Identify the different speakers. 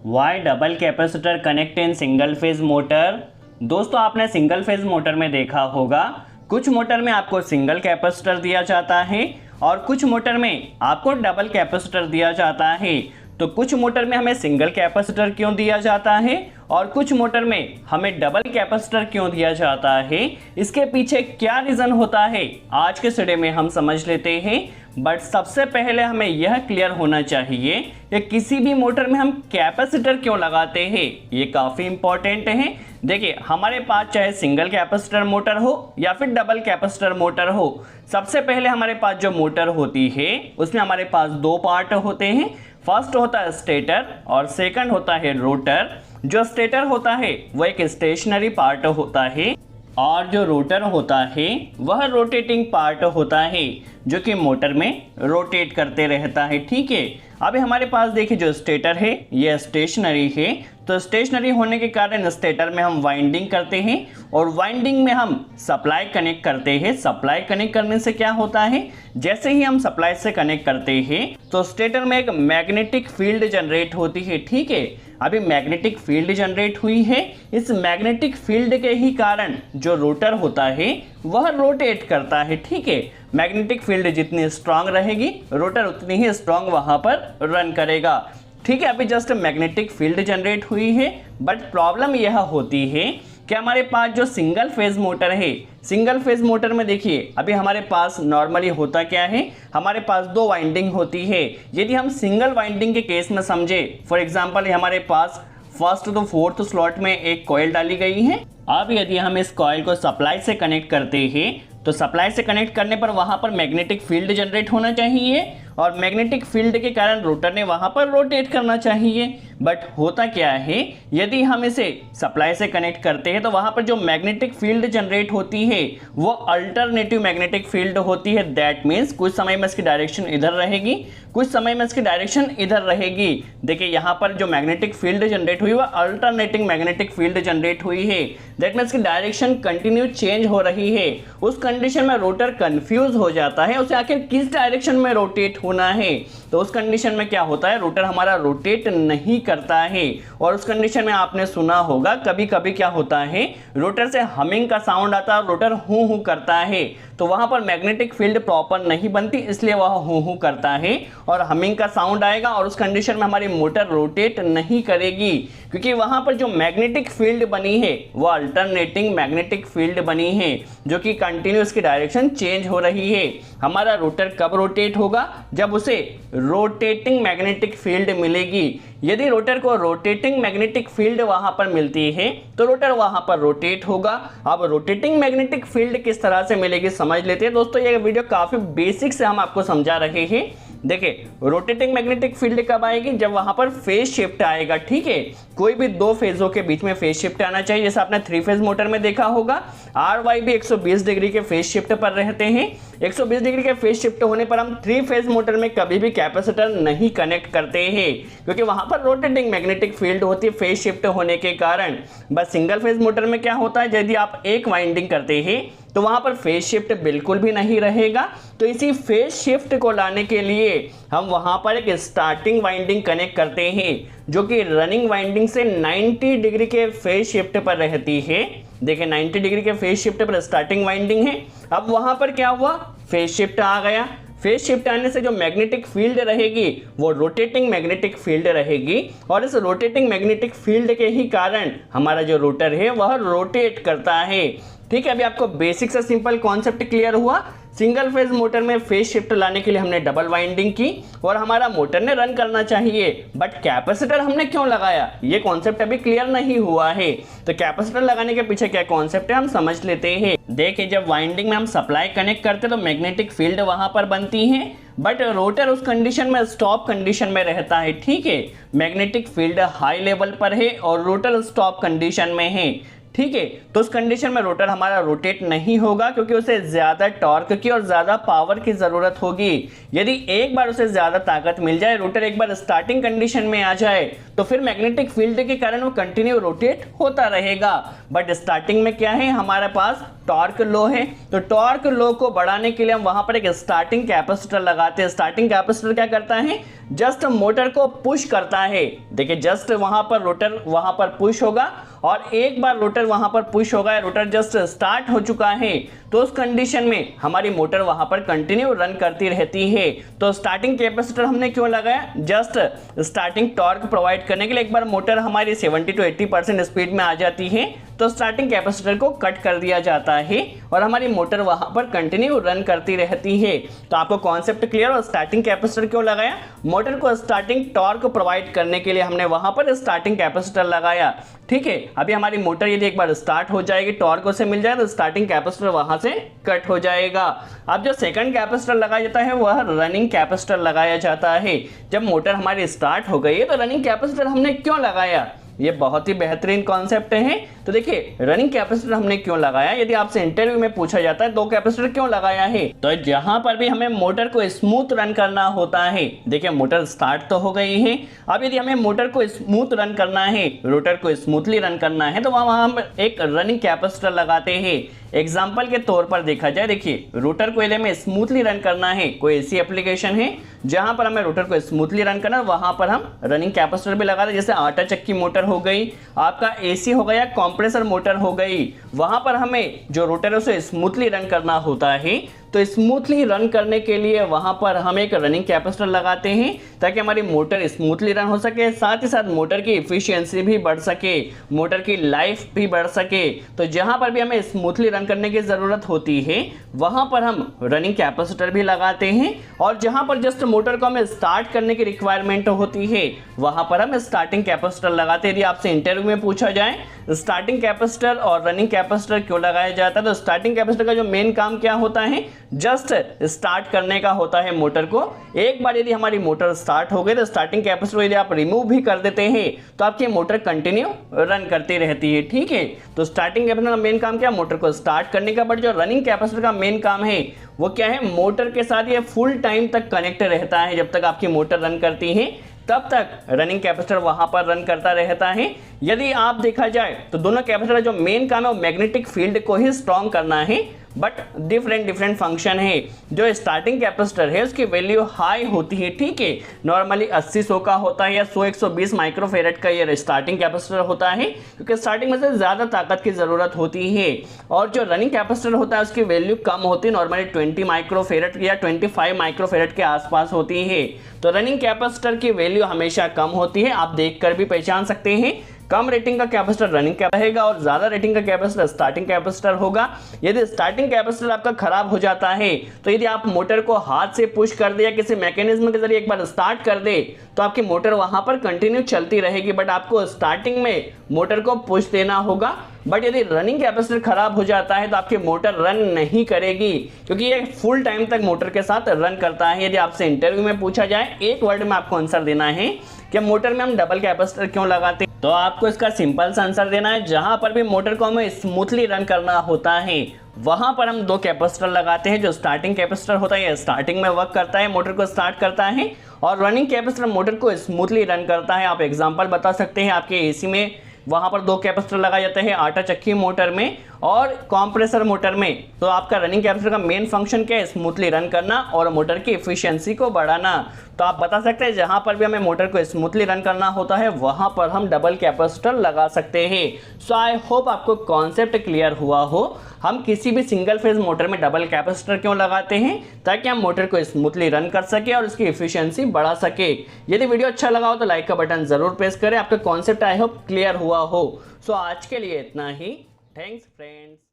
Speaker 1: Y double capacitor connect in single phase motor. दोस्तों आपने single phase motor में देखा होगा, कुछ मोटर में आपको सिंगल कैपेसिटर दिया जाता है और कुछ मोटर में आपको डबल कैपेसिटर दिया जाता है। तो कुछ मोटर में हमें सिंगल कैपेसिटर क्यों दिया जाता है और कुछ मोटर में हमें डबल कैपेसिटर क्यों दिया जाता है, इसके पीछे क्या रीज़न होता है, आज के स्टडी में हम समझ लेते हैं। बट सबसे पहले हमें यह क्लियर होना चाहिए कि किसी भी मोटर में हम कैपेसिटर क्यों लगाते हैं, ये काफ़ी इंपॉर्टेंट है। देखिए हमारे पास चाहे सिंगल कैपेसिटर मोटर हो या फिर डबल कैपेसिटर मोटर हो, सबसे पहले हमारे पास जो मोटर होती है उसमें हमारे पास दो पार्ट होते हैं। फर्स्ट होता है स्टेटर और सेकंड होता है रोटर। जो स्टेटर होता है वह एक स्टेशनरी पार्ट होता है और जो रोटर होता है वह रोटेटिंग पार्ट होता है जो कि मोटर में रोटेट करते रहता है। ठीक है, अभी हमारे पास देखिए जो स्टेटर है यह स्टेशनरी है, तो स्टेशनरी होने के कारण स्टेटर में हम वाइंडिंग करते हैं और वाइंडिंग में हम सप्लाई कनेक्ट करते हैं। सप्लाई कनेक्ट करने से क्या होता है, जैसे ही हम सप्लाई से कनेक्ट करते हैं तो स्टेटर में एक मैग्नेटिक फील्ड जनरेट होती है। ठीक है, अभी मैग्नेटिक फील्ड जनरेट हुई है, इस मैग्नेटिक फील्ड के ही कारण जो रोटर होता है वह रोटेट करता है। ठीक है, मैग्नेटिक फील्ड जितनी स्ट्रांग रहेगी रोटर उतनी ही स्ट्रांग वहां पर रन करेगा। ठीक है, अभी जस्ट मैग्नेटिक फील्ड जनरेट हुई है, बट प्रॉब्लम यह होती है कि हमारे पास जो सिंगल फेज मोटर है, सिंगल फेज मोटर में देखिए अभी हमारे पास नॉर्मली होता क्या है, हमारे पास दो वाइंडिंग होती है। यदि हम सिंगल वाइंडिंग के केस में समझे, फॉर एग्जांपल हमारे पास फर्स्ट तो फोर्थ स्लॉट में एक कॉइल डाली गई है। अब यदि हम इस कॉइल को सप्लाई से कनेक्ट करते हैं तो सप्लाई से कनेक्ट करने पर वहां पर मैग्नेटिक फील्ड जनरेट होना चाहिए और मैग्नेटिक फील्ड के कारण रोटर ने वहां पर रोटेट करना चाहिए। बट होता क्या है, यदि हम इसे सप्लाई से कनेक्ट करते हैं तो वहां पर जो मैग्नेटिक फील्ड जनरेट होती है वो अल्टरनेटिव मैग्नेटिक फील्ड होती है। दैट मीन्स कुछ समय में इसकी डायरेक्शन इधर रहेगी, कुछ समय में इसकी डायरेक्शन इधर रहेगी। देखिए यहाँ पर जो मैग्नेटिक फील्ड जनरेट हुई वह अल्टरनेटिंग मैग्नेटिक फील्ड जनरेट हुई है। दैट मीन्स की डायरेक्शन कंटिन्यू चेंज हो रही है। उस कंडीशन में रोटर कंफ्यूज हो जाता है, उसे आखिर किस डायरेक्शन में रोटेट होना है। तो उस कंडीशन में क्या होता है, रोटर हमारा रोटेट नहीं करता है और उस कंडीशन में आपने सुना होगा कभी कभी क्या होता है, रोटर से हमिंग का साउंड आता है, रोटर हूं हूं करता है, तो वहां पर मैग्नेटिक फील्ड प्रॉपर नहीं बनती, इसलिए वह हूं हूं करता है और हमिंग का साउंड आएगा और उस कंडीशन में हमारी मोटर रोटेट नहीं करेगी, क्योंकि वहां पर जो मैग्नेटिक फील्ड बनी है वो अल्टरनेटिंग मैग्नेटिक फील्ड बनी है जो कि कंटिन्यूस की डायरेक्शन चेंज हो रही है। हमारा रोटर कब रोटेट होगा, जब उसे रोटेटिंग मैग्नेटिक फील्ड मिलेगी। यदि रोटर को रोटेटिंग मैग्नेटिक फील्ड वहां पर मिलती है तो रोटर वहां पर रोटेट होगा। अब रोटेटिंग मैग्नेटिक फील्ड किस तरह से मिलेगी समझ लेते हैं। दोस्तों ये वीडियो काफी बेसिक से हम आपको समझा रहे हैं। देखिए रोटेटिंग मैग्नेटिक फील्ड कब आएगी, जब वहां पर फेज शिफ्ट आएगा। ठीक है, कोई भी दो फेजों के बीच में फेज शिफ्ट आना चाहिए, जैसे आपने थ्री फेज मोटर में देखा होगा आर वाई भी 120 डिग्री के फेज शिफ्ट पर रहते हैं। 120 डिग्री के फेज शिफ्ट होने पर हम थ्री फेज मोटर में कभी भी कैपेसिटर नहीं कनेक्ट करते हैं, क्योंकि वहां पर रोटेटिंग मैग्नेटिक फील्ड होती है फेज शिफ्ट होने के कारण। बस सिंगल फेज मोटर में क्या होता है, यदि आप एक वाइंडिंग करते हैं तो वहां पर फेज शिफ्ट बिल्कुल भी नहीं रहेगा। तो इसी फेज शिफ्ट को लाने के लिए हम वहां पर एक स्टार्टिंग वाइंडिंग कनेक्ट करते हैं जो कि रनिंग वाइंडिंग से 90 डिग्री के फेज शिफ्ट पर रहती है। देखिए 90 डिग्री के फेज शिफ्ट पर स्टार्टिंग वाइंडिंग है। अब वहां पर क्या हुआ, फेज शिफ्ट आ गया। फेज शिफ्ट आने से जो मैग्नेटिक फील्ड रहेगी वो रोटेटिंग मैग्नेटिक फील्ड रहेगी और इस रोटेटिंग मैग्नेटिक फील्ड के ही कारण हमारा जो रोटर है वह रोटेट करता है। ठीक है, अभी आपको बेसिक से सिंपल कॉन्सेप्ट क्लियर हुआ। सिंगल फेज मोटर में फेज शिफ्ट लाने के लिए हमने डबल वाइंडिंग की और हमारा मोटर ने रन करना चाहिए, बट कैपेसिटर हमने क्यों लगाया ये कॉन्सेप्ट अभी क्लियर नहीं हुआ है। तो कैपेसिटर लगाने के पीछे क्या कॉन्सेप्ट है हम समझ लेते हैं। देखिए जब वाइंडिंग में हम सप्लाई कनेक्ट करते तो मैग्नेटिक फील्ड वहां पर बनती है, बट रोटर उस कंडीशन में स्टॉप कंडीशन में रहता है। ठीक है, मैग्नेटिक फील्ड हाई लेवल पर है और रोटर स्टॉप कंडीशन में है। ठीक है, तो उस कंडीशन में रोटर हमारा रोटेट नहीं होगा क्योंकि उसे ज्यादा टॉर्क की और ज्यादा पावर की जरूरत होगी। यदि एक बार उसे ज्यादा ताकत मिल जाए, रोटर एक बार स्टार्टिंग कंडीशन में आ जाए, तो फिर मैग्नेटिक फील्ड के कारण वो कंटिन्यू रोटेट होता रहेगा। बट स्टार्टिंग में क्या है, हमारे पास टॉर्क लो है, तो टॉर्क लो को बढ़ाने के लिए हम वहां पर एक स्टार्टिंग कैपेसिटर लगाते हैं। स्टार्टिंग कैपेसिटर क्या करता है, जस्ट मोटर को पुश करता है। देखिए जस्ट वहां पर रोटर वहां पर पुश होगा और एक बार रोटर वहां पर पुश होगा, रोटर जस्ट स्टार्ट हो चुका है, तो उस कंडीशन में हमारी मोटर वहां पर कंटिन्यू रन करती रहती है। तो स्टार्टिंग कैपेसिटर हमने क्यों लगाया, जस्ट स्टार्टिंग टॉर्क प्रोवाइड करने के लिए। एक बार मोटर हमारी 70 to 80% स्पीड में आ जाती है तो स्टार्टिंग कैपेसिटर को कट कर दिया जाता है और हमारी मोटर वहां पर कंटिन्यू रन करती रहती है। तो आपको कॉन्सेप्ट क्लियर और स्टार्टिंग कैपेसिटर क्यों लगाया, मोटर को स्टार्टिंग टॉर्क प्रोवाइड करने के लिए हमने वहां पर स्टार्टिंग कैपेसिटर लगाया। ठीक है, अभी हमारी मोटर यदि एक बार स्टार्ट हो जाएगी, टॉर्क उसे मिल जाए तो स्टार्टिंग कैपेसिटर वहां से कट हो जाएगा। अब जो सेकंड कैपेसिटर लगाया जाता है वह रनिंग कैपेसिटर लगाया जाता है। जब मोटर हमारी स्टार्ट हो गई है तो रनिंग कैपेसिटर हमने क्यों लगाया, ये बहुत ही बेहतरीन कॉन्सेप्ट है। तो देखिए रनिंग कैपेसिटर हमने क्यों लगाया, यदि आपसे इंटरव्यू में पूछा जाता है 2 कैपेसिटर क्यों लगाया है, तो जहां पर भी हमें मोटर को स्मूथ रन करना होता है, देखिए मोटर स्टार्ट तो हो गई है, अब यदि हमें मोटर को स्मूथ रन करना है, रोटर को स्मूथली रन करना है, तो वहां हम एक रनिंग कैपेसिटर लगाते हैं। एग्जाम्पल के तौर पर देखा जाए, देखिए रोटर को यदि हमें स्मूथली रन करना है, कोई ऐसी एप्लीकेशन है जहां पर हमें रोटर को स्मूथली रन करना है, वहां पर हम रनिंग कैपेसिटर भी लगाते हैं। जैसे आटा चक्की मोटर हो गई, आपका एसी हो गया, कंप्रेसर मोटर हो गई, वहां पर हमें जो रोटर है उसे स्मूथली रन करना होता है। तो स्मूथली रन करने के लिए वहां पर हम एक रनिंग कैपेसिटर लगाते हैं ताकि हमारी मोटर स्मूथली रन हो सके, साथ ही साथ मोटर की इफिशियंसी भी बढ़ सके, मोटर की लाइफ भी बढ़ सके। तो जहां पर भी हमें स्मूथली रन करने की जरूरत होती है वहां पर हम रनिंग कैपेसिटर भी लगाते हैं, और जहां पर जस्ट मोटर को हमें स्टार्ट करने की रिक्वायरमेंट होती है वहां पर हम स्टार्टिंग कैपेसिटर लगाते हैं। यदि आपसे इंटरव्यू में पूछा जाए स्टार्टिंग कैपेसिटर और रनिंग कैपेसिटर क्यों लगाया जाता है, तो स्टार्टिंग कैपेसिटर का जो मेन काम क्या होता है, जस्ट स्टार्ट करने का होता है मोटर को। एक बार यदि हमारी मोटर स्टार्ट हो गई तो स्टार्टिंग कैपेसिटर यदि आप रिमूव भी कर देते हैं तो आपकी मोटर कंटिन्यू रन करती रहती है। ठीक है, तो स्टार्टिंग कैपेसिटर का मेन काम क्या, मोटर को स्टार्ट करने का, बट जो रनिंग कैपेसिटर का मेन काम है वो क्या है, मोटर के साथ ये फुल टाइम तक कनेक्ट रहता है। जब तक आपकी मोटर रन करती है तब तक रनिंग कैपेसिटर वहां पर रन करता रहता है। यदि आप देखा जाए तो दोनों कैपेसिटर जो मेन काम है वो मैग्नेटिक फील्ड को ही स्ट्रॉन्ग करना है, बट डिफरेंट फंक्शन है। जो स्टार्टिंग कैपेसिटर है उसकी वैल्यू हाई होती है। ठीक है, नॉर्मली 80-100 का होता है या 100-120 माइक्रोफेरेड का ये स्टार्टिंग कैपेसिटर होता है, क्योंकि स्टार्टिंग में से ज़्यादा ताकत की ज़रूरत होती है। और जो रनिंग कैपेसिटर होता है उसकी वैल्यू कम होती है, नॉर्मली 20 माइक्रोफेरेड या 25 माइक्रोफेरेड के आसपास होती है। तो रनिंग कैपेसिटर की वैल्यू हमेशा कम होती है, आप देखकर भी पहचान सकते हैं। कम रेटिंग का कैपेसिटर रनिंग कैपेसिटर रहेगा और ज्यादा रेटिंग का कैपेसिटर स्टार्टिंग कैपेसिटर होगा। यदि स्टार्टिंग कैपेसिटर आपका खराब हो जाता है तो यदि आप मोटर को हाथ से पुश कर दे या किसी मैकेनिज्म के जरिए एक बार स्टार्ट कर दे तो आपकी मोटर वहां पर कंटिन्यू चलती रहेगी, बट आपको स्टार्टिंग में मोटर को पुश देना होगा। बट यदि रनिंग कैपेसिटर खराब हो जाता है तो आपकी मोटर रन नहीं करेगी, क्योंकि ये फुल टाइम तक मोटर के साथ रन करता है। यदि आपसे इंटरव्यू में पूछा जाए एक वर्ड में आपको आंसर देना है कि मोटर में हम डबल कैपेसिटर क्यों लगाते हैं, तो आपको इसका सिंपल सा आंसर देना है, जहां पर भी मोटर को हमें स्मूथली रन करना होता है वहां पर हम 2 कैपेसिटर लगाते हैं। जो स्टार्टिंग कैपेसिटर होता है स्टार्टिंग में वर्क करता है, मोटर को स्टार्ट करता है, और रनिंग कैपेसिटर मोटर को स्मूथली रन करता है। आप एग्जांपल बता सकते हैं, आपके एसी में वहां पर 2 कैपेसिटर लगाए जाते हैं, आटा चक्की मोटर में और कंप्रेसर मोटर में। तो आपका रनिंग कैपेसिटर का मेन फंक्शन क्या है, स्मूथली रन करना और मोटर की एफिशिएंसी को बढ़ाना। तो आप बता सकते हैं जहां पर भी हमें मोटर को स्मूथली रन करना होता है वहां पर हम डबल कैपेसिटर लगा सकते हैं। सो आई होप आपको कॉन्सेप्ट क्लियर हुआ हो। हम किसी भी सिंगल फेज मोटर में डबल कैपेसिटर क्यों लगाते हैं, ताकि हम मोटर को स्मूथली रन कर सके और उसकी एफिशिएंसी बढ़ा सके। यदि वीडियो अच्छा लगा हो तो लाइक का बटन जरूर प्रेस करें। आपका कॉन्सेप्ट आई होप क्लियर हुआ हो। सो आज के लिए इतना ही। Thanks friends.